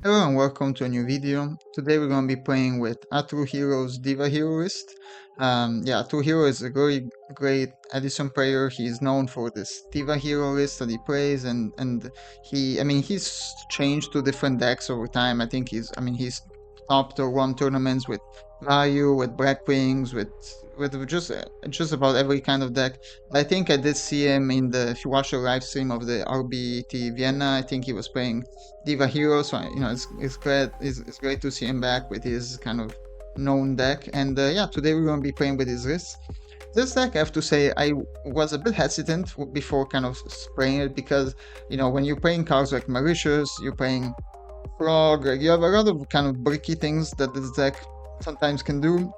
Hello and welcome to a new video. Today we're going to be playing with True Hero's Diva Hero list. True Hero is a very great Edison player. He's known for this Diva Hero list that he plays, and he's changed to different decks over time. He's topped or won tournaments with Vayu, with Blackwings, with just about every kind of deck. I think I did see him if you watch the live stream of the RBET Vienna. I think he was playing Diva Hero, so it's great to see him back with his kind of known deck. And today we're gonna be playing with his list. This deck, I have to say, I was a bit hesitant before kind of playing it because when you're playing cards like Malicious, you're playing Frog, like you have a lot of kind of bricky things that this deck sometimes can do.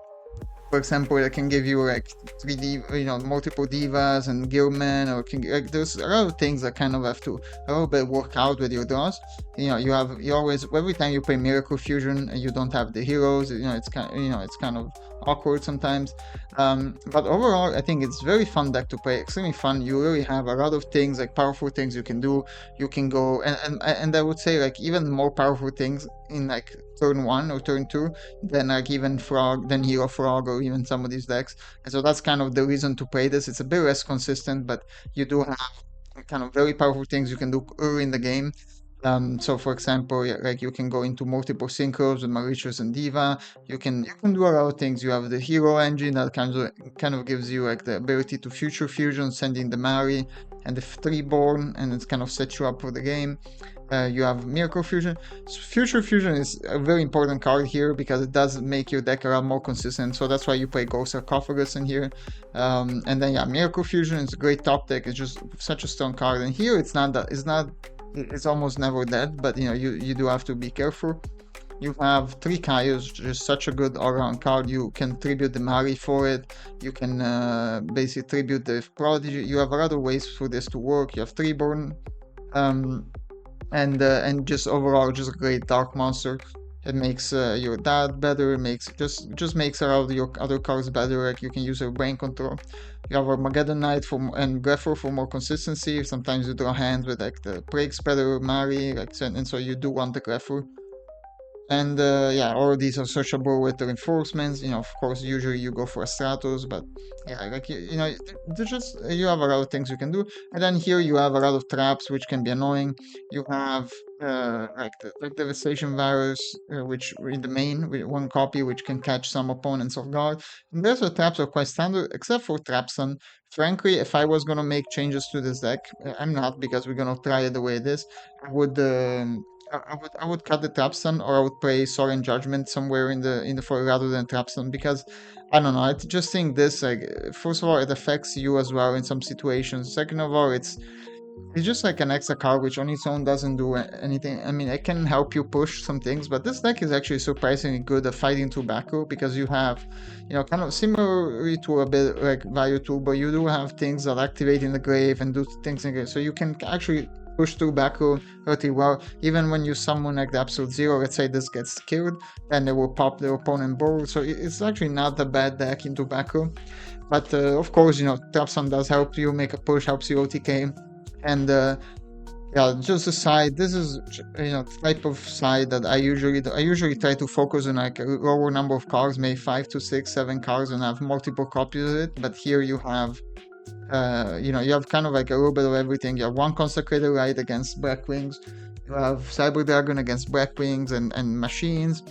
For example, it can give you like 3D, multiple divas and Gilman, or there's a lot of things that kind of have to a little bit work out with your draws. You always every time you play Miracle Fusion and you don't have the heroes, it's kind of awkward sometimes. But overall, I think it's very fun deck to play, extremely fun. You really have a lot of things, like powerful things you can do. You can go and I would say like even more powerful things in like turn 1 or turn 2 than like even Hero Frog or even some of these decks. And so that's kind of the reason to play this. It's a bit less consistent, but you do have kind of very powerful things you can do early in the game. So for example, like you can go into multiple synchros with Malicious and Diva. You can do a lot of things. You have the hero engine that kind of gives you like the ability to future fusion, sending the Mari and the 3-born, and it kind of sets you up for the game. You have Miracle Fusion. So Future Fusion is a very important card here because it does make your deck a lot more consistent. So that's why you play Ghost Sarcophagus in here. And then Miracle Fusion is a great top deck. It's just such a strong card. And here it's almost never dead, but you do have to be careful. You have 3 Kaios, just such a good all-around card. You can tribute the Mari for it. You can basically tribute the Prodigy. You have a lot of ways for this to work. You have 3-born. And just overall just a great dark monster. It makes your dad better. It makes just makes a lot of your other cards better. Like you can use a brain control. You have Armageddon Knight and Greffel for more consistency. Sometimes you draw hands with like the Plague Spreader, Mari, and so you do want the Greffel. And all of these are searchable with the reinforcements. Of course, usually you go for a Stratos, but you have a lot of things you can do. And then here you have a lot of traps, which can be annoying. You have like the Devastation Virus, which in the main with 1 copy, which can catch some opponents off guard. And the rest of the traps are quite standard, except for Trapsun. Frankly, if I was gonna make changes to this deck, I'm not, because we're gonna try it the way it is. I would cut the Trapsun, or I would play Soaring Judgment somewhere in the foil rather than Trapsun, because I don't know. I just think this, like, first of all, it affects you as well in some situations. Second of all, it's just like an extra card which on its own doesn't do anything. I mean, it can help you push some things, but this deck is actually surprisingly good at fighting tobacco, because you have, kind of similarly to a bit like Vayu Turbo, you do have things that activate in the grave and do things in the grave, so you can actually push tobacco pretty well. Even when you summon like the Absolute Zero, let's say this gets killed, then it will pop the opponent board. So it's actually not a bad deck in tobacco. But of course, Trapsun does help you make a push, helps you OTK. And just a side, this is type of side that I usually try to focus on like a lower number of cards, maybe 5 to 6, 7 cards, and have multiple copies of it. But here you have you have kind of like a little bit of everything. You have 1 Consecrated Light against Blackwings. You have Cyber Dragon against Blackwings and Machines.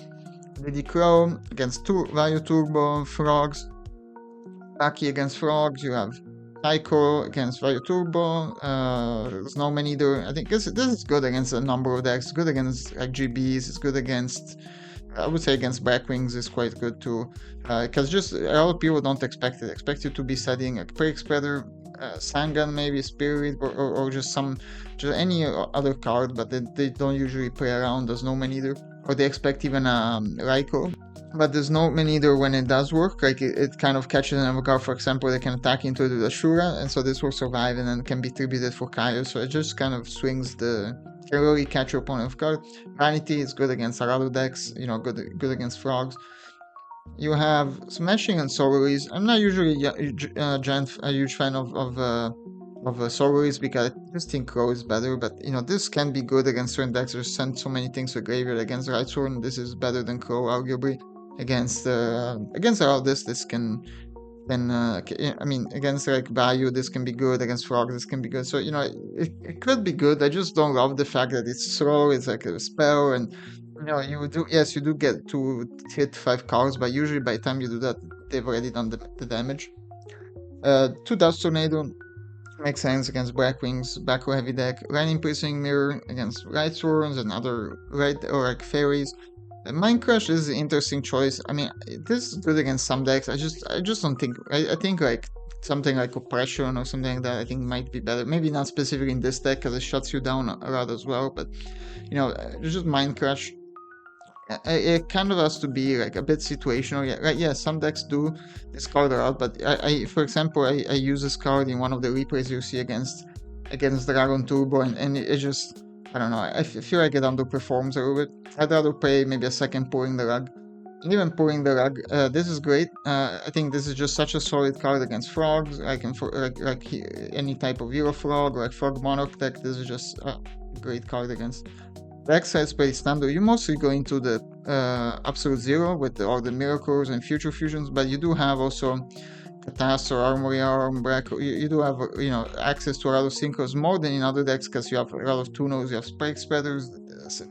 Lady Crow against 2 Vayu Turbo Frogs. Baki against Frogs. You have Psycho against Vayu Turbo. Snowman Eater. I think this is good against a number of decks. It's good against like GBs. It's good against, I would say against Blackwings is quite good too, because just a lot of people don't expect it. Expect you to be setting a Plague Spreader, Sangan, maybe Spirit, or just any other card, but they don't usually play around the Snowman Eater, or they expect even a Raikou. But the Snowman Eater, when it does work, like it kind of catches another card. For example, they can attack into the Ashura, and so this will survive and then can be tributed for Kaios. So it just kind of swings can really catch your opponent off guard. Vanity is good against Aralu decks, good against Frogs. You have Smashing and Solaris. I'm not usually a huge fan of soloist, because I just think Crow is better. But you know, this can be good against certain decks. There's sent so many things to graveyard. Against Lightsworn, this is better than Crow, arguably. Against all this can I mean, against like Vayu, this can be good. Against Frog, this can be good. So you know, it could be good. I just don't love the fact that it's slow. It's like a spell, and you know, you do get to hit 5 cards, but usually by the time you do that, they've already done the damage. 2 Dust Tornado makes sense against Blackwings, back row heavy deck. Lightning Piercing Mirror against Lightsworns and other red or like fairies. Mind Crush is an interesting choice. I mean, this is good against some decks. I just don't think. I think like something like Oppression or something like that, I think might be better. Maybe not specifically in this deck because it shuts you down a lot as well. But you know, just Mind Crush. It kind of has to be like a bit situational. Yeah, right, yeah, some decks do discard it out, but for example, I use this card in one of the replays you see against Dragon Turbo, and it just, I don't know, I feel like it underperforms a little bit. I'd rather play maybe a second Pulling the Rug. And even Pulling the Rug, this is great. I think this is just such a solid card against frogs, like any type of Hero Frog, like Frog Monarch deck. This is just a great card against. Backside pretty standard. You mostly go into the Absolute Zero with all the miracles and future fusions, but you do have also Catastrophe, Armory Arm, Black. You do have, you know, access to a lot of synchros more than in other decks because you have a lot of Tunos, you have Spike Spreaders,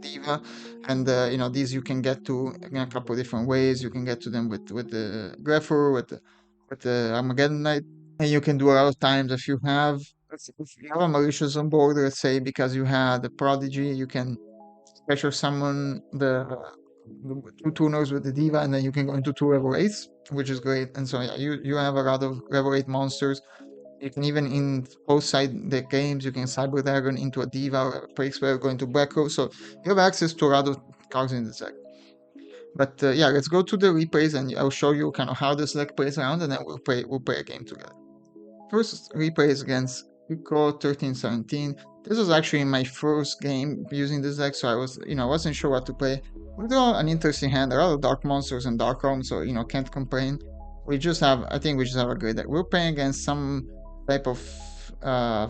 Diva, and you know, these you can get to in a couple of different ways. You can get to them with the Grepher, with the Armageddon Knight, and you can do a lot of times if you have a Malicious on board, let's say, because you had the Prodigy, you can special summon the 2 tuners with the Diva, and then you can go into 2 level 8s, which is great. And so yeah, you have a lot of level 8 monsters. You can even in both side the games, you can Cyber Dragon into a Diva, Breakspear, go into Black Hole. So you have access to a lot of cards in this deck. But yeah, let's go to the replays, and I'll show you kind of how this deck plays around, and then we'll play a game together. First replay is against YuGiOh 1317. This was actually my first game using this deck, so I wasn't sure what to play. We draw an interesting hand, a lot of dark monsters and dark arms, so you know, can't complain. I think we just have a great deck. We're playing against some type of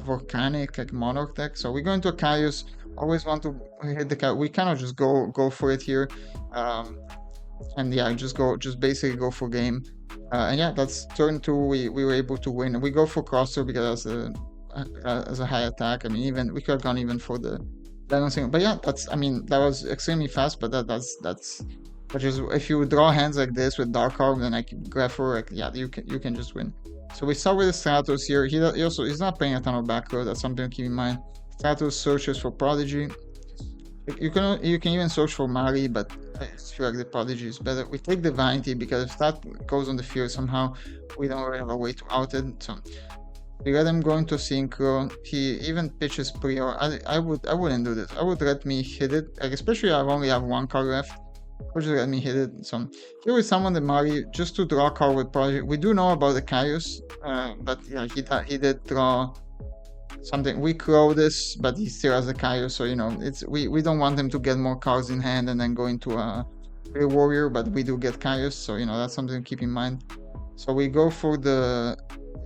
volcanic like Monarch deck, so we go into a Caius. Always want to hit the Caius. We kind of just go for it here, and yeah, just basically go for game. And yeah, that's turn 2. We were able to win. We go for crosser because as a high attack. I mean, even we could have gone even for the balancing. But yeah, that was extremely fast. But that's just, if you draw hands like this with Dark Arm, then I can Grepher, like, yeah, you can just win. So we start with the Stratos here. He's not playing a ton of back row. That's something to keep in mind. Stratos searches for Prodigy. You can even search for Mari, but I feel like the Prodigy is better. We take the Vanity because if that goes on the field somehow, we don't really have a way to out it. So we let him go into Synchro. He even pitches Prior. I wouldn't do this. I would let me hit it. Like, especially I only have 1 card left. I would just let me hit it. So here we summon the Mari just to draw a card with Prodigy. We do know about the Caius, but yeah, he did draw something. We crow this, but he still has the Caius, so you know, we don't want him to get more cards in hand and then go into a real warrior, but we do get Caius, so you know, that's something to keep in mind. So we go for the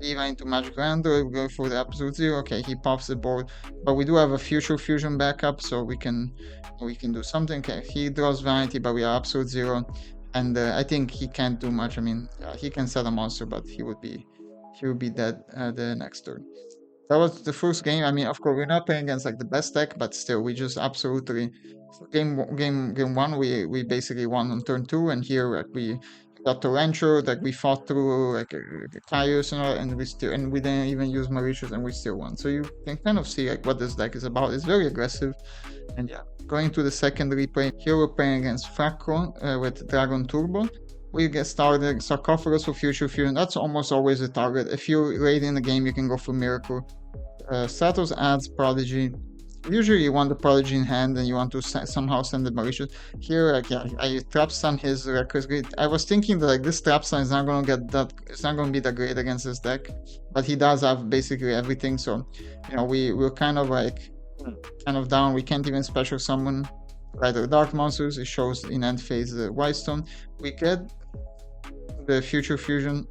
Diva into Magic Random, we go for the Absolute Zero. Okay, he pops the board, but we do have a Future Fusion backup, so we can do something. Okay, he draws Vanity, but we are Absolute Zero, and I think he can't do much. I mean, he can set a monster, but he would be dead the next turn. That was the first game. I mean, of course, we're not playing against like the best deck, but still, we just absolutely game 1. We basically won on turn 2, and here like we got Torrential, like we fought through like a Caius and all, and we didn't even use Mauritius, and we still won. So you can kind of see like what this deck is about. It's very aggressive, and yeah. Going to the second replay, here we're playing against Fracron with Dragon Turbo. We get started, Sarcophagus for Future Fusion. That's almost always the target. If you're late in the game, you can go for Miracle. Stratos adds Prodigy. Usually you want the Prodigy in hand and you want to somehow send the Malicious. Here, like, yeah, I trap stun his Reckless Greed. I was thinking that like this trap stun is not going to get that, it's not going to be that great against this deck, but he does have basically everything. So, you know, we're kind of down. We can't even special summon either Dark Monsters. It shows in end phase the Whitestone. We get the Future Fusion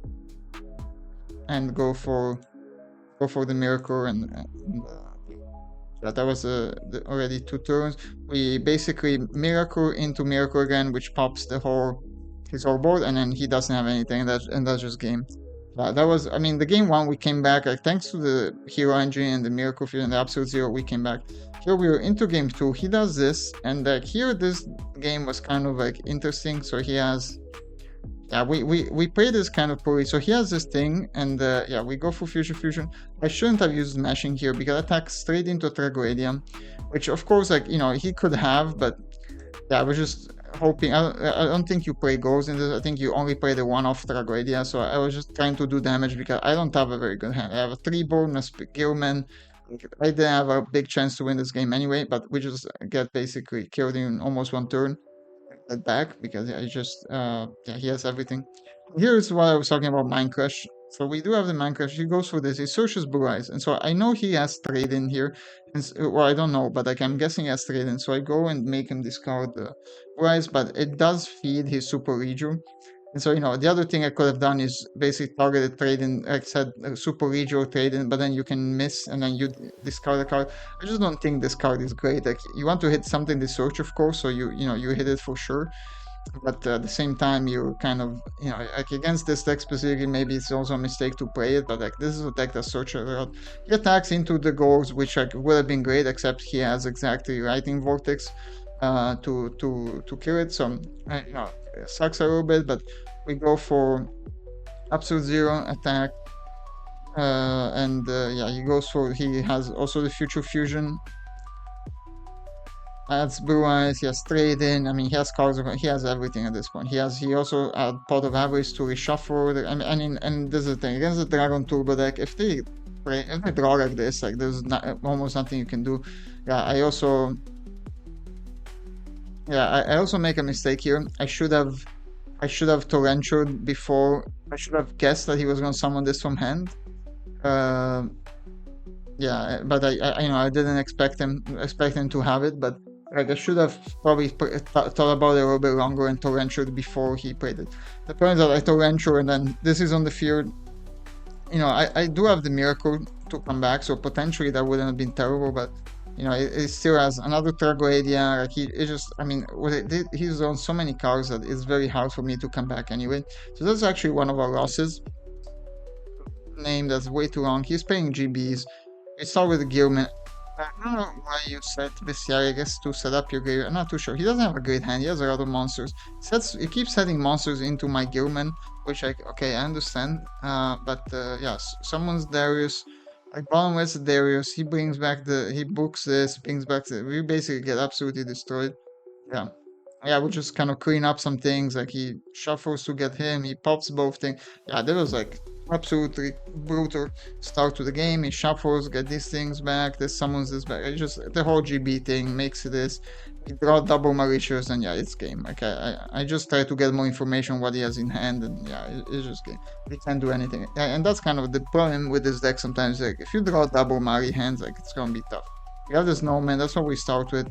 and go for go for the miracle, and yeah, that was already 2 turns. We basically miracle into miracle again, which pops his whole board, and then he doesn't have anything, and that's just game. That was, I mean, the game one we came back, like, thanks to the hero engine and the miracle field and the absolute zero, we came back. Here we were into game two. He does this, and like here this game was kind of like interesting. So he has, yeah, we play this kind of poorly. So he has this thing, and yeah, we go for fusion. I shouldn't have used mashing here because attack straight into Tragoedia, which of course, like, you know, he could have, but yeah, I was just hoping. I don't think you play goals in this. I think you only play the one-off Tragoedia. So I was just trying to do damage because I don't have a very good hand. I have a 3-board and a Gilman. I didn't have a big chance to win this game anyway, but we just get basically killed in almost 1 turn back because yeah, yeah, he has everything. Here's what I was talking about Mind Crush. So we do have the Mind Crush. He goes for this. He searches Blue Eyes, and so I know he has trade in here. And well, I don't know, but like I'm guessing he has trade in. So I go and make him discard the Blue Eyes, but it does feed his Super Regio. And so, you know, the other thing I could have done is basically targeted trade in, like I said, Super Regio trade in, but then you can miss and then you discard a card. I just don't think this card is great. Like, you want to hit something this search, of course, so you know, you hit it for sure. But at the same time, you're kind of, you know, like against this deck specifically, maybe it's also a mistake to play it, but like this is a deck that searches a lot. He attacks into the goals, which like would have been great, except he has exactly Lightning Vortex to kill it. So, you know, it sucks a little bit, but we go for absolute zero attack. And yeah, he has also the future fusion. Adds Blue Eyes, he has trade in. I mean, he has cards, he has everything at this point. He also had Pot of Avarice to reshuffle. I mean, and this is the thing against the Dragon Turbo deck. If they draw like this, like there's almost nothing you can do. Yeah, I also make a mistake here. I should have torrentialed before. I should have guessed that he was going to summon this from hand. Yeah, but I you know, I didn't expect him to have it, but like I should have probably thought about it a little bit longer and torrentialed before he played it. The point is that I torrential, and then this is on the field. You know, I do have the miracle to come back, so potentially that wouldn't have been terrible, but you know, it still has another Tragoedia. Like I mean, he's on so many cards that it's very hard for me to come back anyway. So that's actually one of our losses. Name that's way too long. He's paying GBs. We start with Gilman. I don't know why you set Bestiary, I guess, to set up your Gilman. I'm not too sure. He doesn't have a great hand. He has a lot of monsters. He keeps setting monsters into my Gilman, which okay, I understand. But yeah, someone's Darius. Like bottomless Darius. He books this, brings back we basically get absolutely destroyed. Yeah. Yeah, we just kind of clean up some things. Like he shuffles to get him. He pops both things. Yeah, there was like absolutely brutal start to the game. He shuffles, get these things back, this summons this back. It's just the whole GB thing makes this. He draw double malicious, and yeah, it's game. Like I just try to get more information on what he has in hand, and yeah, it's just game. He can't do anything. Yeah, and that's kind of the problem with this deck sometimes. Like if you draw double Mari hands, like it's gonna be tough. We have the Snowman, that's what we start with.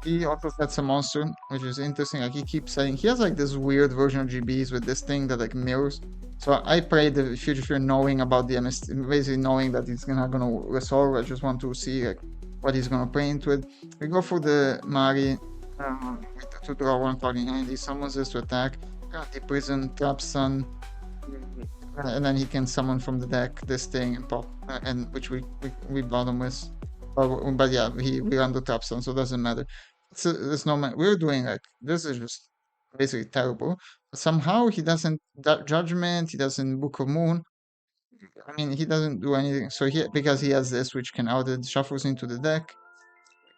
He also sets a monster, which is interesting. Like he keeps saying he has like this weird version of GBs with this thing that like mirrors. So I played the future knowing about the MST, basically knowing that he's not gonna resolve. I just want to see like what he's gonna play into it. We go for the Mari to draw one card in hand. He summons this to attack. Deep Prison, Trap Sun, and then he can summon from the deck this thing and pop, and which we bottom with. But yeah, we run the Trap Sun, so it doesn't matter. There's no man. We're doing like this is just basically terrible. But somehow he doesn't Judgment. He doesn't Book of Moon. I mean, he doesn't do anything. So because he has this, which can out it shuffles into the deck,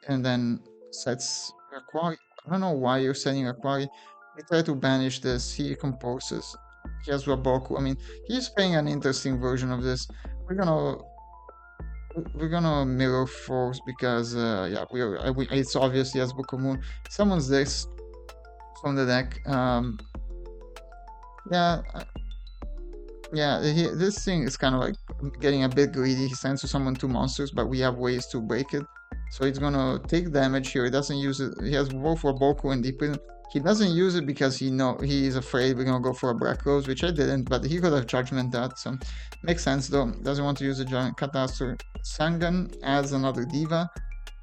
and then sets a Quarry. I don't know why you're setting a Quarry. We try to banish this. He composes. He has Waboku. I mean, he's playing an interesting version of this. We're gonna mirror force because yeah, it's obvious he has Book of Moon. Summons this from the deck. Yeah, this thing is kind of like getting a bit greedy. He sends to summon 2 monsters, but we have ways to break it. So he's gonna take damage here. He doesn't use it. He has both Boku and Deep Prison. He doesn't use it because he's afraid we're gonna go for a Black Rose, which I didn't, but he could have Judgment that, so makes sense though. Doesn't want to use a giant Catastrophe. Sangan adds another Diva,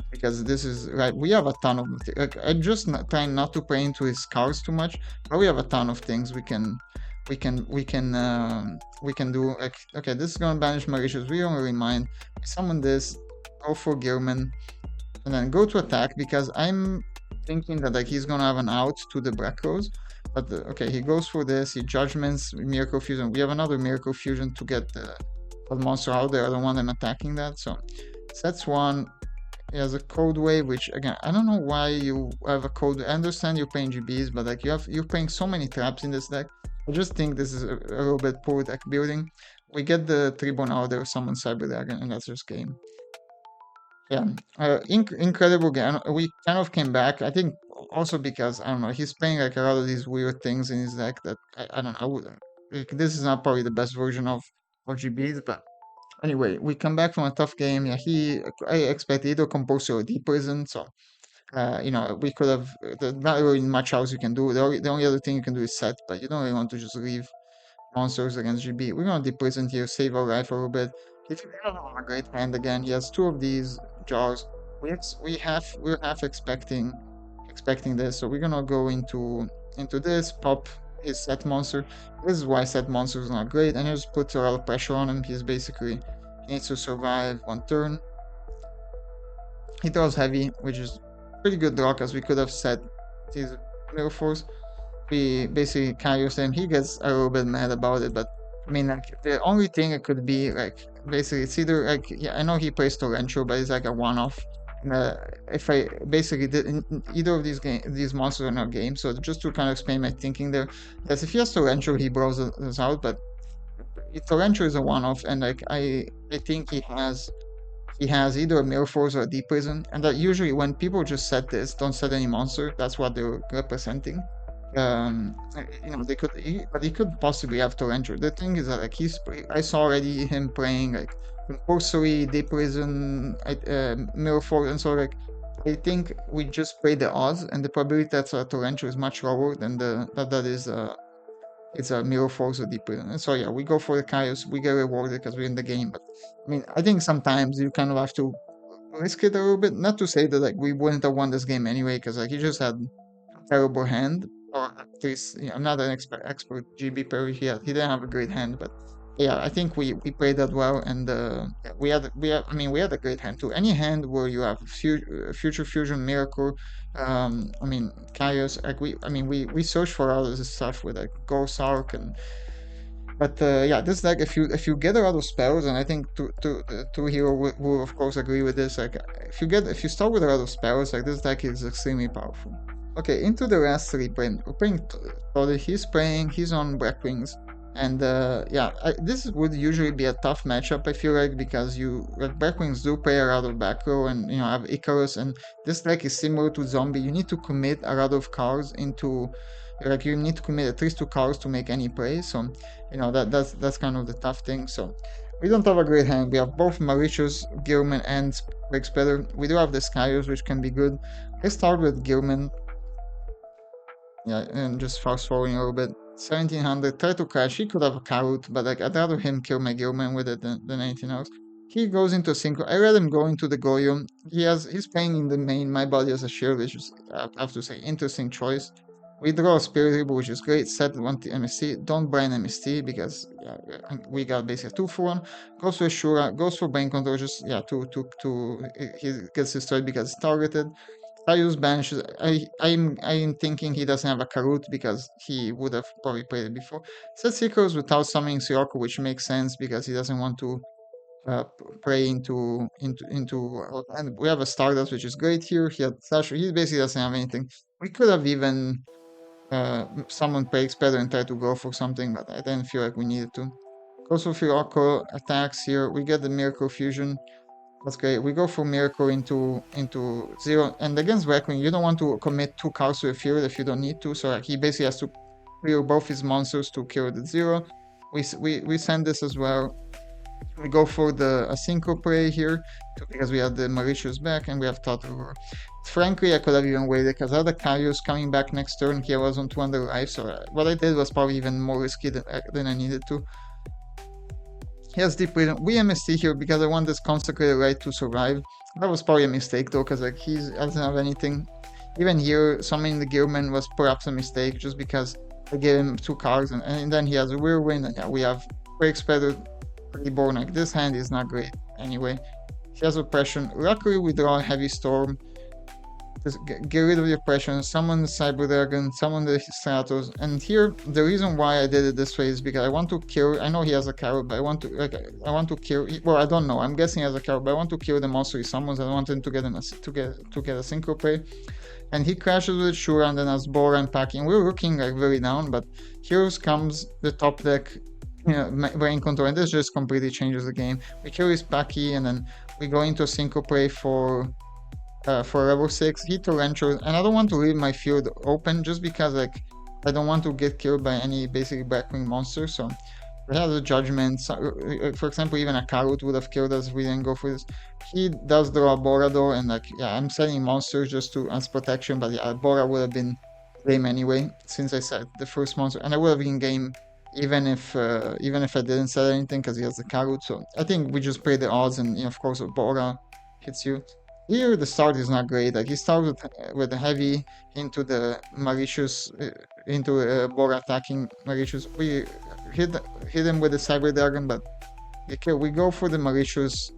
because this is like we have a ton of like I'm just trying not to play into his cards too much, but we have a ton of things we can do. Like, okay, this is gonna banish Malicious. We don't really mind. Summon this, go for Gilman, and then go to attack because I'm thinking that like he's gonna have an out to the Black Rose. But okay, he goes for this. He Judgments Miracle Fusion. We have another Miracle Fusion to get the monster out there. I don't want him attacking that. So sets one. He has a code wave, which again, I don't know why you have a code. I understand you're playing GBs, but like you're playing so many traps in this deck. I just think this is a little bit poor deck building. We get the Tribune out there, summon Cyber Dragon, and that's just game. Yeah, incredible game. We kind of came back. I think also because I don't know, he's playing like a lot of these weird things in his deck that I don't know. Like, this is not probably the best version of GBs, but anyway, we come back from a tough game. Yeah, I expect either Composer or Deep Prison, so you know, we could have not really much else you can do. The only other thing you can do is set, but you don't really want to just leave monsters against GB. We're gonna Deep Prison here, save our life a little bit. If you have a great hand again, he has two of these jars. We're half expecting this, so we're gonna go into this, pop his set monster. This is why set monster is not great, and it just puts a lot of pressure on him. He needs to survive one turn. He draws heavy, which is pretty good draw because we could have set his Mirror Force. We basically Kairos him. He gets a little bit mad about it, but I mean, like, the only thing it could be like basically it's either like, yeah, I know he plays Torrential, but it's like a one-off. If I basically did either of these monsters are not game, so just to kind of explain my thinking there, yes, if he has Torrential, he blows us out, but Torrential is a one-off, and like I think he has either a Mirror Force or a Deep Prison, and that usually when people just set this, don't set any monster, that's what they're representing. You know, but he could possibly have Torrential. The thing is that like I saw already him playing like Compulsory, Deep Prison, Mirror Force, and so like I think we just play the odds, and the probability that Torrential is much lower than that is it's a Mirror Force or Deep Prison. And so yeah, we go for the Chaos, we get rewarded because we're in the game. But I mean, I think sometimes you kind of have to risk it a little bit. Not to say that like we wouldn't have won this game anyway, because like he just had a terrible hand, or at least, you know, I'm not an expert GB player. He didn't have a great hand, but yeah, I think we played that well, and we had a great hand too. Any hand where you have Future Fusion, Miracle, I mean Chaos, like we search for all this stuff with like Ghost Arc and. But yeah, this deck, if you get a lot of spells, and I think two Hero will of course agree with this. Like if you start with a lot of spells, like this deck is extremely powerful. Okay, into the last three, we're playing Toddy. He's on Blackwings, and yeah, this would usually be a tough matchup. I feel like because Blackwings do play a lot of back row, and you know have Icarus, and this deck is similar to Zombie. You need to commit a lot of cards into. Like you need to commit at least 2 cards to make any play, so you know that's kind of the tough thing. So we don't have a great hand. We have both Malicious, Gilman, and Break Spreader. We do have the Skyros, which can be good. Let's start with Gilman. Yeah, and just fast forwarding a little bit. 1700, try to crash. He could have a Karut, but like I'd rather him kill my Gilman with it than anything else. He goes into Synchro. I let him go into the Goyo. He's playing in the main My Body as a Shield, which is, I have to say, interesting choice. We draw a Spirit Reboot, which is great. Set 1 MST. Don't brand MST because we got basically 2 for 1. Goes for Ashura. Goes for Brain Control. Just he gets destroyed because it's targeted. I use banishes. I'm thinking he doesn't have a Karut because he would have probably played it before. Set Seekers without summoning Sirocco, which makes sense because he doesn't want to play into. And we have a Stardust, which is great here. He basically doesn't have anything. We could have even summoned Breaks better and tried to go for something, but I didn't feel like we needed to. Goes for Sirocco, attacks here. We get the Miracle Fusion. That's great. We go for Miracle into 0, and against Blackwing, you don't want to commit 2 cards to a field if you don't need to. So like, he basically has to clear both his monsters to kill the 0. We send this as well. We go for the Asynchro Prey here because we have the Mauritius back and we have Totoro. Frankly, I could have even waited because I had the Kaios coming back next turn. He was on 200 life, so what I did was probably even more risky than I needed to. He has Deep Rhythm. We MST here because I want this Consecrated Right to survive. That was probably a mistake though, because like he doesn't have anything. Even here, summoning the Gearman was perhaps a mistake just because I gave him 2 cards and then he has a Whirlwind and yeah, we have Break Spreader Reborn. Like this hand is not great anyway. He has Oppression. Luckily we draw a Heavy Storm. Just get rid of the oppression, summon the Cyber Dragon, summon the Stratos, and here the reason why I did it this way is because I want to kill. I know he has a carrot, but I want to kill. Well, I don't know. I'm guessing he has a carrot, but I want to kill the monster he summons. I want him to get a Synchro Prey, and he crashes with Shura and then has Bora and Packing. We're looking like very down, but here comes the top deck. Brain Control, and this just completely changes the game. We kill his Paki, and then we go into a Synchro Prey for level 6, he Torrential, and I don't want to leave my field open just because like I don't want to get killed by any basically Blackwing monster. So we have the Judgment. For example, even a Karut would have killed us if we didn't go for this. He does draw Bora though, and like yeah, I'm setting monsters just as protection, but yeah, Bora would have been game anyway since I set the first monster, and I would have been game even if I didn't set anything because he has the Karut. So I think we just play the odds, and of course Bora hits you. Here the start is not great. Like he starts with the heavy into the Mauritius, into Bora attacking Mauritius. We hit him with the Cyber Dragon, but we go for the Mauritius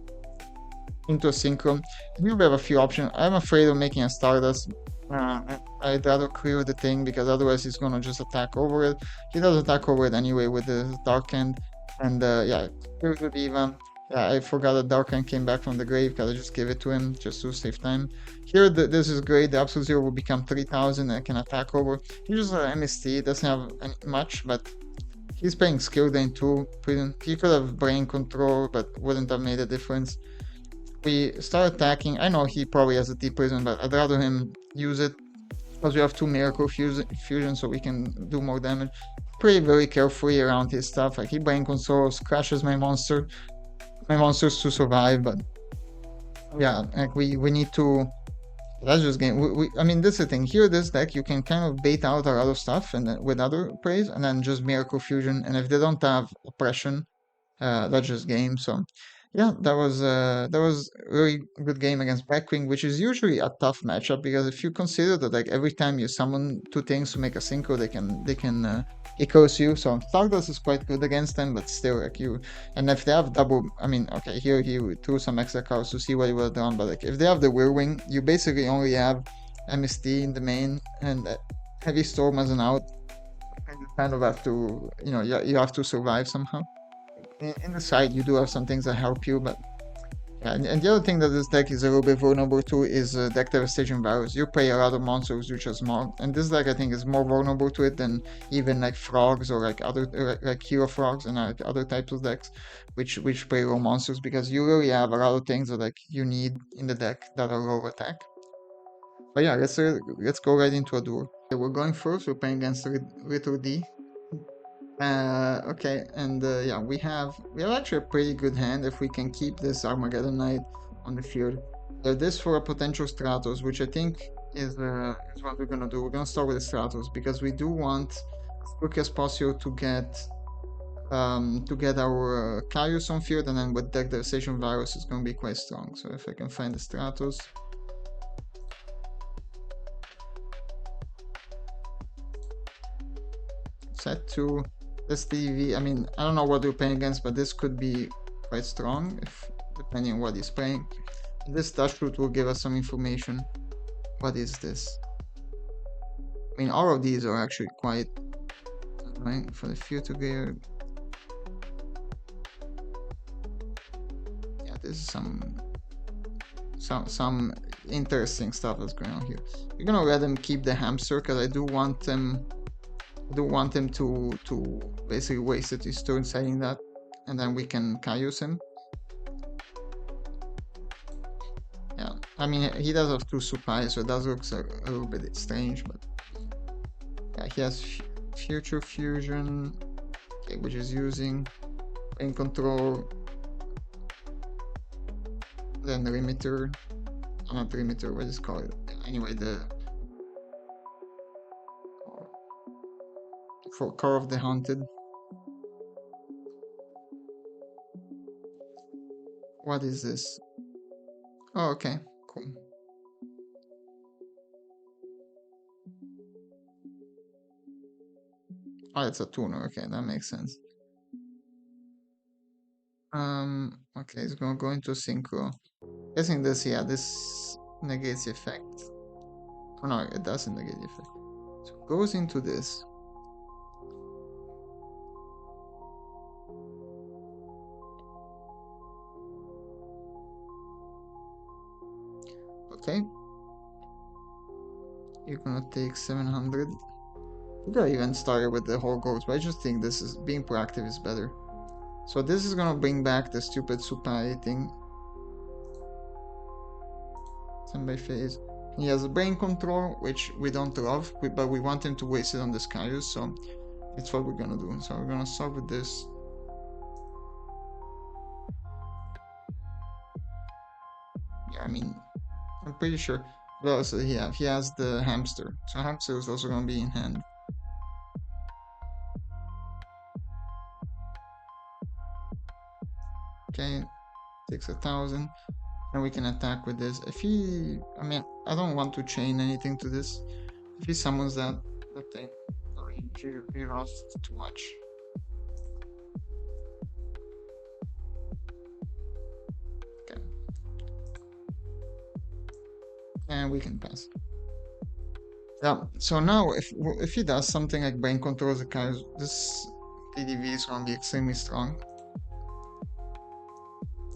into a Synchro. Here we have a few options. I'm afraid of making a Stardust. I'd rather clear the thing because otherwise he's gonna just attack over it. He does attack over it anyway with the Dark End, and yeah, here's the Diva. Yeah, I forgot that Dark End came back from the grave because I just gave it to him just to save time. Here, this is great. The Absolute Zero will become 3000 and I can attack over. He just MST, doesn't have much, but he's playing Skill Drain too. He could have Brain Control, but wouldn't have made a difference. We start attacking. I know he probably has a Deep Prison, but I'd rather him use it because we have 2 Miracle Fusion, so we can do more damage. Play very carefully around his stuff. Like he Brain Controls, crashes my monsters to survive, but yeah, like we need to. That's just game. I mean, this is the thing. Here, this deck you can kind of bait out our other stuff and then, with other plays, and then just Miracle Fusion. And if they don't have Oppression, that's just game. So yeah, that was a really good game against Blackwing, which is usually a tough matchup because if you consider that like every time you summon 2 things to make a synchro, they can echoes you. So Stardust is quite good against them, but still like and if they have double, I mean, okay, here he threw some extra cards to see what he would have done, but like if they have the Whirlwind, you basically only have MST in the main and Heavy Storm as an out, and you kind of have to, you have to survive somehow. In the side, you do have some things that help you, but yeah, and the other thing that this deck is a little bit vulnerable to is deck devastation virus. You play a lot of monsters which are small, and this deck I think is more vulnerable to it than even like frogs or like other like hero frogs and like other types of decks which play low monsters, because you really have a lot of things that like you need in the deck that are low attack. But yeah, let's go right into a duel. Okay, we're going first. We're playing against Little D. Okay, and yeah, we have actually a pretty good hand if we can keep this Armageddon Knight on the field. This for a potential Stratos, which I think is what we're gonna do. We're gonna start with the Stratos because we do want as quick as possible to get our Kaios on field, and then with deck devastation virus is gonna be quite strong. So if I can find the Stratos. Set to this TV, I mean, I don't know what we're playing against, but this could be quite strong, depending on what he's playing. This dash route will give us some information. What is this? I mean, all of these are actually quite annoying for the future gear. Yeah, this is some interesting stuff that's going on here. We're gonna let him keep the hamster because I do want him to basically waste it his turn saying that, and then we can Kaios him. Yeah, I mean, he does have 2 supplies, so it does look a little bit strange, but yeah, he has Future Fusion, okay, which is using Brain Control. Then the limiter, not the limiter, what is it called? Anyway, the for Core of the Haunted. What is this? Oh, okay, cool. Oh, it's a tuner. Okay, that makes sense. Okay, it's gonna go into synchro. Guessing this, yeah, this negates the effect. Oh no, it doesn't negate the effect. So it goes into this. Okay. You're gonna take 700. You could even start with the whole goals, but I just think this is being proactive is better. So this is gonna bring back the stupid super thing. Send by phase. He has brain control, which we don't love, but we want him to waste it on the Skyus, so it's what we're gonna do. So we're gonna start with this. Yeah, I mean, I'm pretty sure. What else does he have? He has the hamster. So hamster is also gonna be in hand. Okay, takes 1,000. And we can attack with this. If he, I mean, I don't want to chain anything to this. If he summons that thing, he lost too much. Okay. And we can pass. Yeah, so now if he does something like brain controls the guys, this DDV is gonna be extremely strong.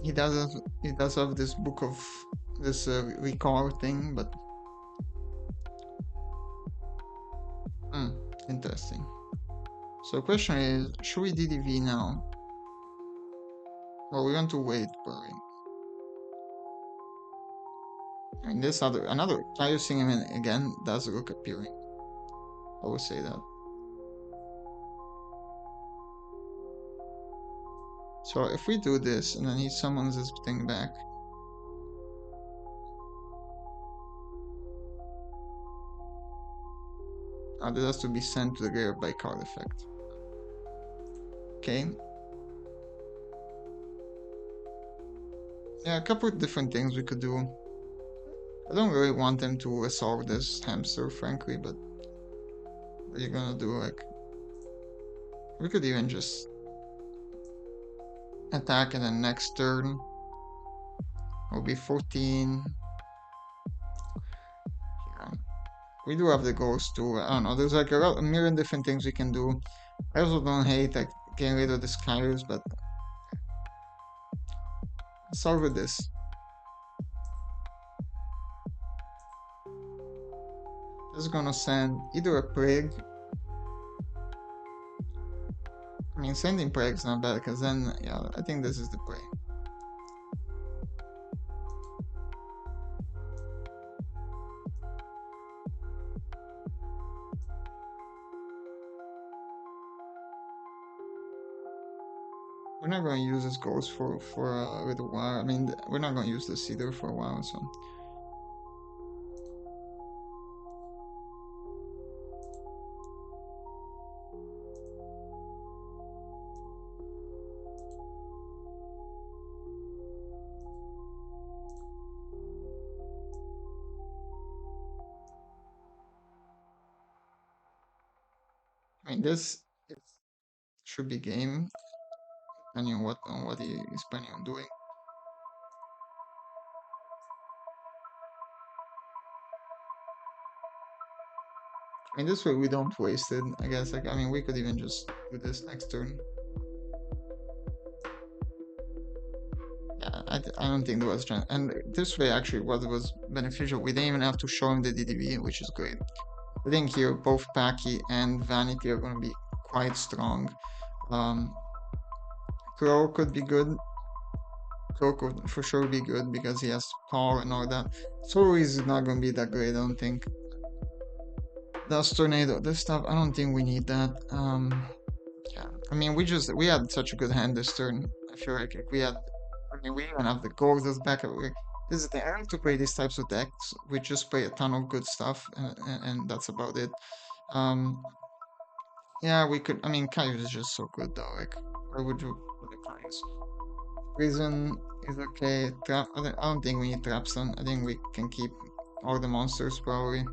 He does have this book of this recall thing, but interesting. So the question is, should we DDV now? Well, we want to wait, probably. I mean, this another using him again does look appealing. I would say that. So if we do this and then he summons this thing back. This has to be sent to the grave by card effect. Okay. Yeah, a couple of different things we could do. I don't really want them to resolve this hamster, frankly, but what are you gonna do? Like, we could even just attack and then next turn will be 14. Yeah. We do have the ghost too. I don't know. There's like a million different things we can do. I also don't hate like getting rid of the Skyers, but let's start with this. This is gonna send either a plague. I mean, sending plague's not bad because then, yeah, I think this is the play. We're not going to use this ghost for a little while. I mean, we're not going to use this either for a while, so. I mean, this should be game, depending on what he is planning on doing. I mean, this way we don't waste it, I guess. Like, I mean, we could even just do this next turn. Yeah, I don't think there was chance. And this way, actually, what was beneficial, we didn't even have to show him the DDV, which is great. I think here both Paki and Vanity are going to be quite strong. Crow could be good. Crow could for sure be good because he has to call and all that. Soul is not going to be that great, I don't think. Dust Tornado, this stuff, I don't think we need that. Yeah, I mean, we had such a good hand this turn. I feel like if we had mean, we even have the gold as backup. This is the end to play these types of decks. We just play a ton of good stuff, and that's about it. Um, yeah, we could. I mean, Kaius is just so good though. Like, why would you put the Kaius? Prison is okay. Trap. I don't think we need Trapstone. I think we can keep all the monsters probably.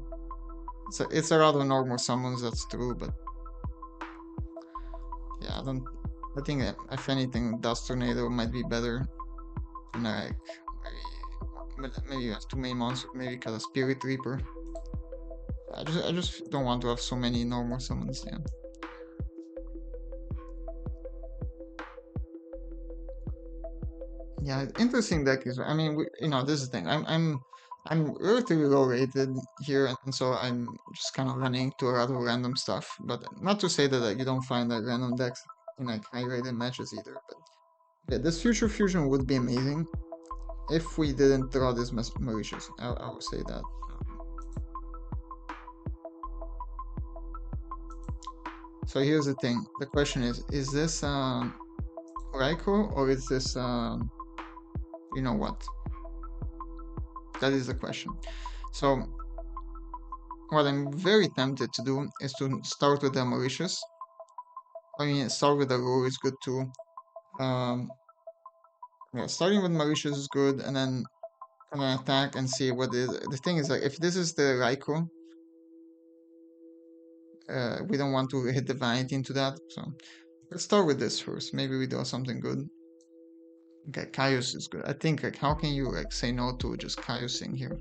It's a lot of normal summons. That's true, but yeah, I don't. I think that if anything, Dust Tornado might be better than like maybe you have too many monsters. Maybe cut a Spirit Reaper. I just don't want to have so many normal summons. Yeah. Yeah, interesting deck is. I mean, this is the thing. I'm relatively low rated here, and so I'm just kind of running to a lot of random stuff. But not to say that you don't find like random decks in like high rated matches either. But yeah, this Future Fusion would be amazing if we didn't draw this malicious. I would say that. So here's the thing. The question is this Raikou or is this you know what? That is the question. So what I'm very tempted to do is to start with the malicious. I mean, start with the rule is good too. Yeah, starting with malicious is good, and then I'm gonna attack and see what is. The thing is, like, if this is the Raikou, we don't want to hit the vanity into that. So let's start with this first. Maybe we do something good. Okay, Kaius is good. I think, like, how can you like say no to just Kaiusing here?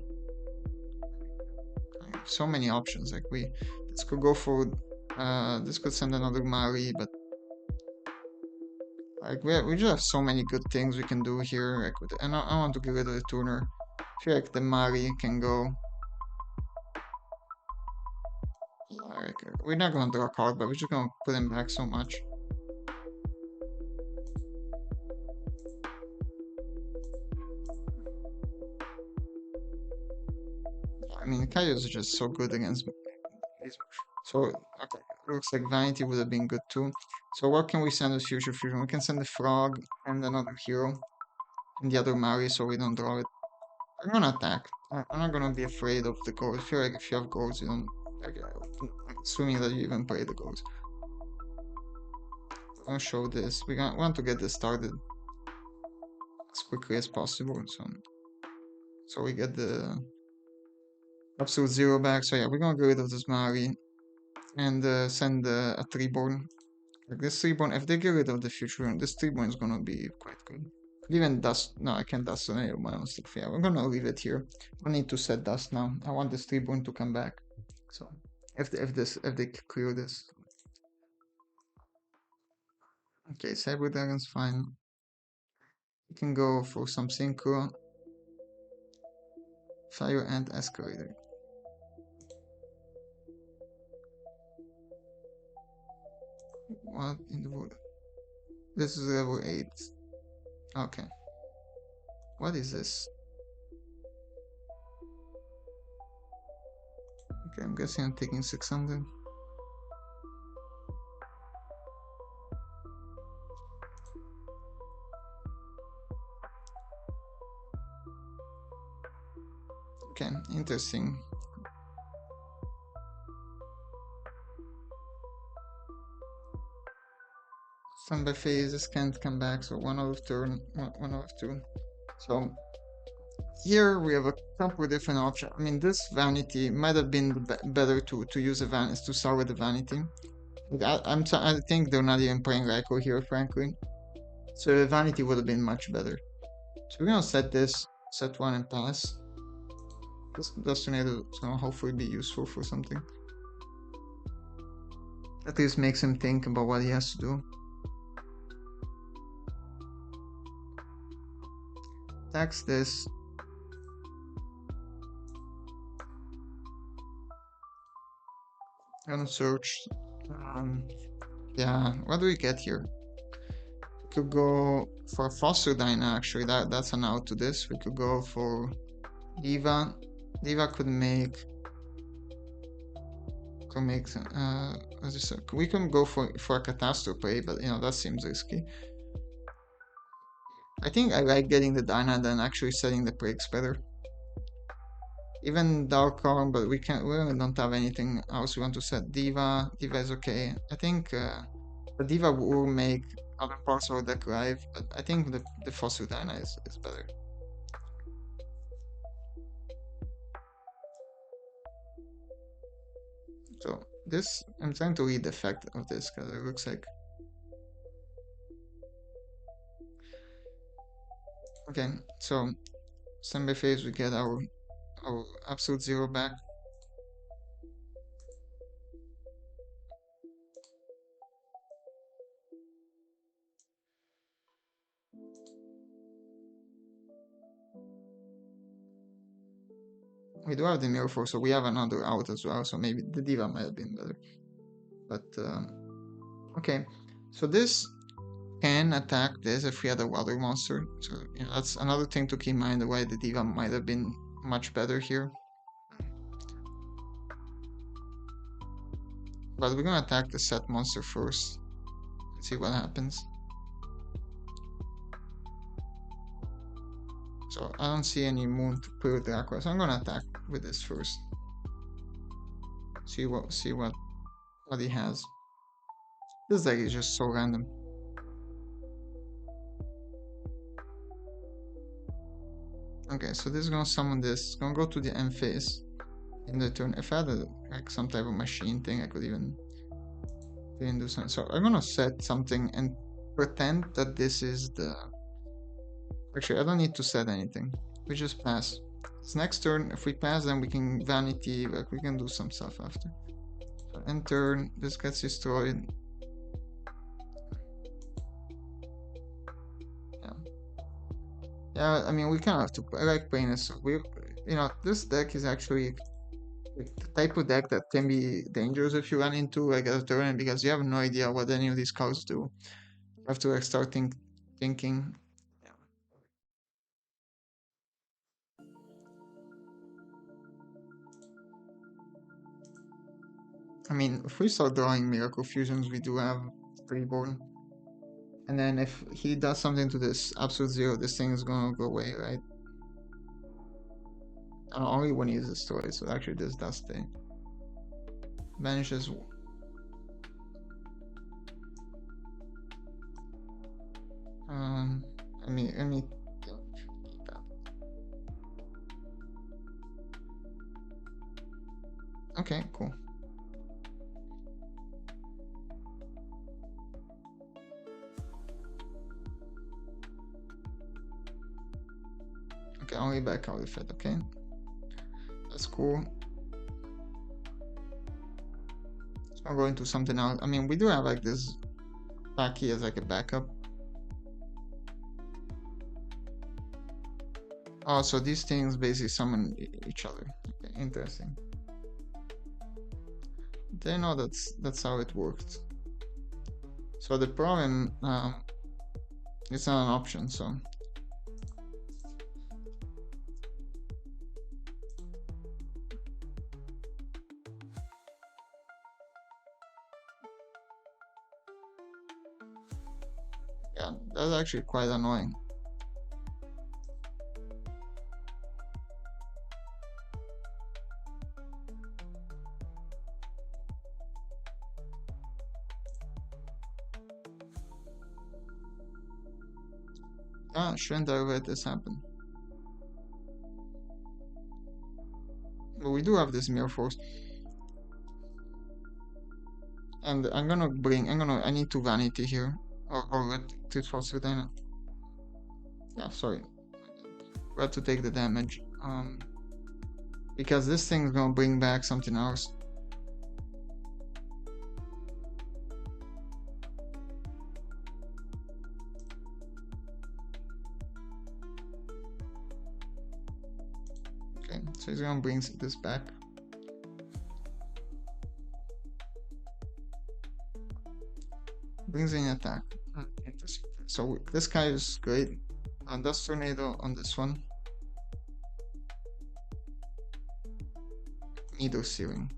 So many options. Like this could go for. This could send another Mari, but like we just have so many good things we can do here. Like and I want to get rid of the tuner. I feel like the Mari can go. Like, we're not gonna draw a card, but we're just gonna put him back so much. I mean, Kaios is just so good against these. So okay, looks like Vanity would have been good too. So what can we send as Future Fusion? We can send the Frog and another hero and the other Mari, so we don't draw it. I'm gonna attack. I'm not gonna be afraid of the goals. I feel like if you have goals, you don't. Like, assuming that you even play the goals. I'm gonna show this. We want to get this started as quickly as possible. So we get the absolute zero back. So yeah, we're gonna get rid of this Mari and send a Treeborn. Like this Treeborn, if they get rid of the future, this Treeborn is gonna be quite good. Even dust. No, I can't dust on any of my own stuff. Yeah, we're gonna leave it here. I need to set dust now. I want this Treeborn to come back. So if they clear this. Okay, Cyber Dragon's fine. We can go for some Synchro. Fire and Escalator. What in the world? This is level 8. Okay. What is this? Okay, I'm guessing I'm taking 600. Okay, interesting. Standby phases can't come back, so 1 out of turn, 1 out of 2. So here we have a couple of different options. I mean, this vanity might have been better to use a vanity, to start with the vanity. I think they're not even playing Raikou here, frankly. So the vanity would have been much better. So we're gonna set this, set 1 and pass. This tornado is gonna hopefully be useful for something. At least makes him think about what he has to do. Tax this. Gonna search. Yeah, what do we get here? We could go for Foster Dyna, actually. That's an out to this. We could go for Diva. Diva could make. We can go for a Catastrophe, but that seems risky. I think I like getting the Dyna than actually setting the breaks better. Even Dark Arm, but we don't have anything else we want to set. Diva is okay. I think the Diva will make other parts of the deck live, but I think the Fossil Dyna is better. So this, I'm trying to read the effect of this because it looks like. Okay, so semi phase we get our absolute zero back. We do have the Mirror Force, so we have another out as well, so maybe the Diva might have been better. But, okay. So this can attack this if we had a water monster. So, you know, that's another thing to keep in mind, why the Diva might have been much better here. But we're gonna attack the set monster first. Let's see what happens. So I don't see any moon to put the aqua, so I'm gonna attack with this first. See what he has. This deck is just so random. Okay, so this is gonna summon this. It's gonna go to the end phase in the turn. If I had like some type of machine thing, I could even do something. So I'm gonna set something and pretend that this is the. Actually, I don't need to set anything. We just pass. It's next turn. If we pass, then we can vanity. Like we can do some stuff after. So end turn. This gets destroyed. Yeah, I mean, we kind of have to. I like playing this. This deck is actually like the type of deck that can be dangerous if you run into like a turn because you have no idea what any of these cards do. You have to like start thinking. Yeah. I mean, if we start drawing Miracle Fusions, we do have Reborn. And then if he does something to this Absolute Zero, this thing is gonna go away, right? And only when he's destroyed, so actually this does stay. Vanishes. Let me keep that. Okay, cool. Okay, only back out of it, okay? That's cool. So I'm going to something else. I mean, we do have like this Paki as like a backup. Oh, so these things basically summon each other. Okay, interesting. They know that's how it worked. So the problem, it's not an option, so. Yeah, that's actually quite annoying. Ah, shouldn't I let this happen? But we do have this Mirror Force. And I need to Vanity here. Or let it force with Dana. Yeah, sorry. We have to take the damage. Because this thing is gonna bring back something else. Okay, so he's gonna bring this back. Brings in attack. Interesting. So this guy is great. Dust Tornado on this one. Needle Searing.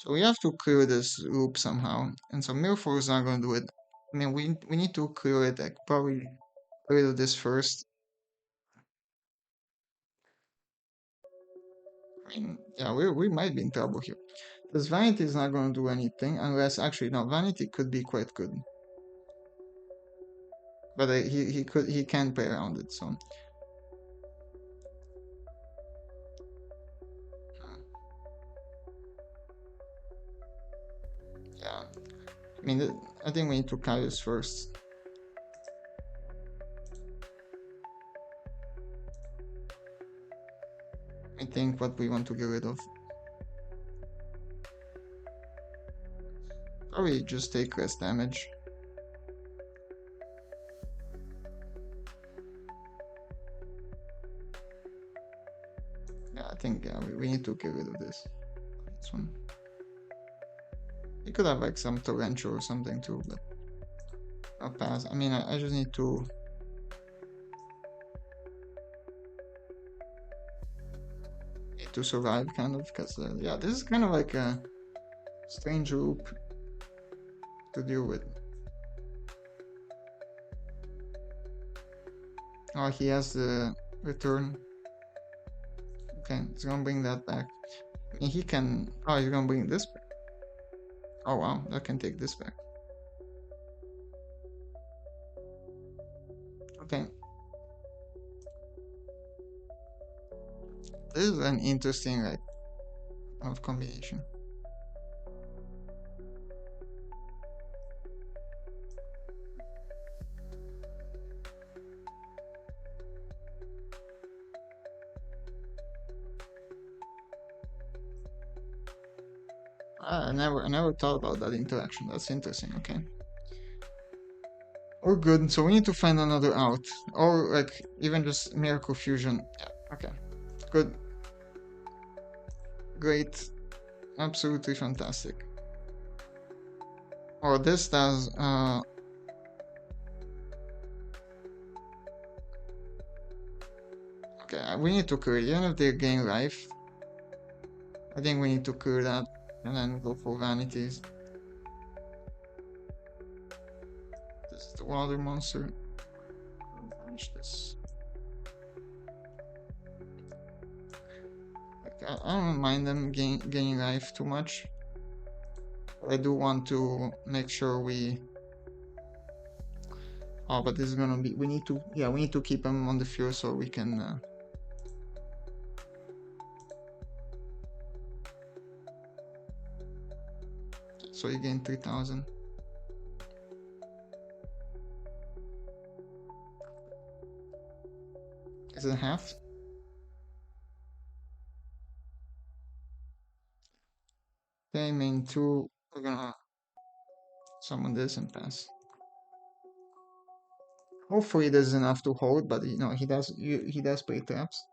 So we have to clear this loop somehow. And so Mirror Force is not going to do it. I mean, we need to clear it, like, probably get rid of this first. I mean, yeah, we might be in trouble here. This Vanity is not going to do anything unless, actually, no, Vanity could be quite good. But he can play around it, so. Yeah. I mean, I think we need to Kaius first. I think what we want to get rid of. Probably just take less damage. Yeah, I think we need to get rid of this. This one. You could have like some torrential or something too, but I'll pass. I mean, I just need to. To survive, kind of, because yeah, this is kind of like a strange loop to deal with. Oh, he has the return. Okay, he's gonna bring that back. I mean, he can. Oh, he's gonna bring this back. Oh wow, that can take this back. Okay. This is an interesting like of combination. I never thought about that interaction. That's interesting. Okay. We're good. So we need to find another out, or like even just miracle fusion. Yeah. Okay. Good. Great. Absolutely fantastic. Oh, this does. Okay, we need to clear. Even if they gain life, I think we need to clear that and then go for vanities. This is the water monster. Finish this. Like, I don't mind them gaining life too much. But I do want to make sure we. Oh, but this is gonna be. We need to. Yeah, we need to keep them on the field so we can. So you gain 3,000. Is it half? Okay, main 2. We're gonna summon this and pass. Hopefully this is enough to hold, but you know he does play traps.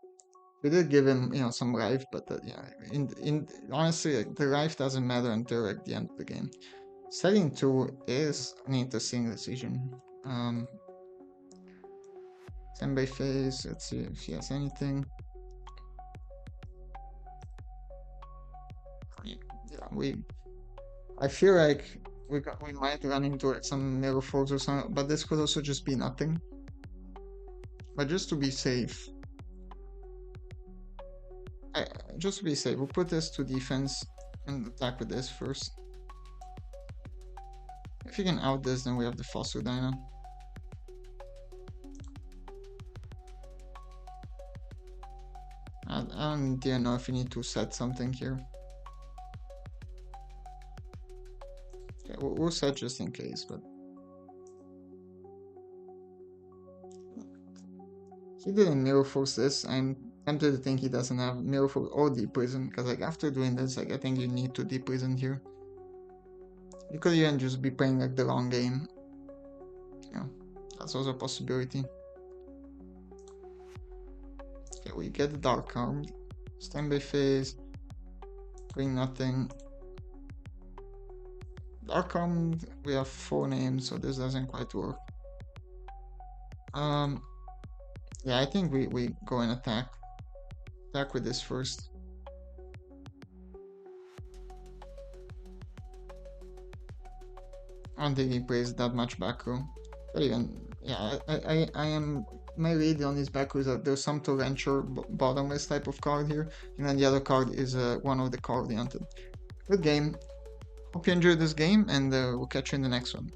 We did give him some life, but yeah, in honestly like, the life doesn't matter until like the end of the game. Setting 2 is an interesting decision. Senbei phase. Let's see if he has anything. Yeah, I feel like we might run into like some mirror folds or something, but this could also just be nothing. But just to be safe, we'll put this to defense and attack with this first. If you can out this, then we have the Fossil Dyna. I don't dare know if you need to set something here. Okay, we'll set just in case, but he didn't mirror force this. I'm tempted to think he doesn't have mirror force or deep prison, because like after doing this, like I think you need to deep prison here. You could even just be playing like the long game. Yeah, that's also a possibility. Okay, we get the Dark Arm. Standby phase. Bring nothing. Dark Arm, we have 4 names, so this doesn't quite work. Yeah, I think we go and attack. Attack with this first. I don't think he plays that much back row. But even, yeah, I am, my read on his back row is that there's some torrential bottomless type of card here, and then the other card is one of the card oriented. Good game. Hope you enjoyed this game, and we'll catch you in the next one.